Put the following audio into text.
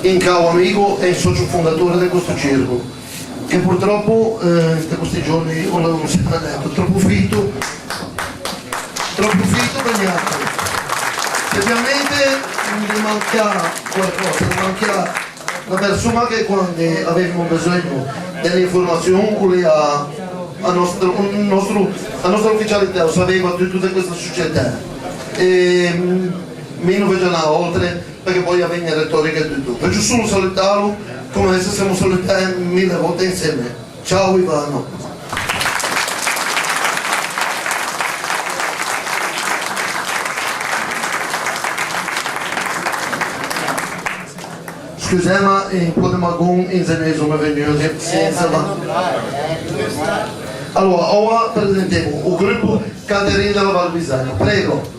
in caro amico e socio fondatore di questo circo, che purtroppo in questi giorni non si è detto, troppo fitto per niente. Ovviamente mi manca qualcosa, mi manca la persona che quando avevamo bisogno delle informazioni a nostra ufficialità, sapeva di tutte queste società. E mi non vedo oltre perché poi avviene retorica e tutto. Voglio solo salutarlo come se siamo salutati 1000 volte insieme. Ciao Ivano. Scusate, ma in Podemagon in senese mi è venuto senza la... Allora, ora presentiamo il gruppo Caterina della Valbisagna. Prego.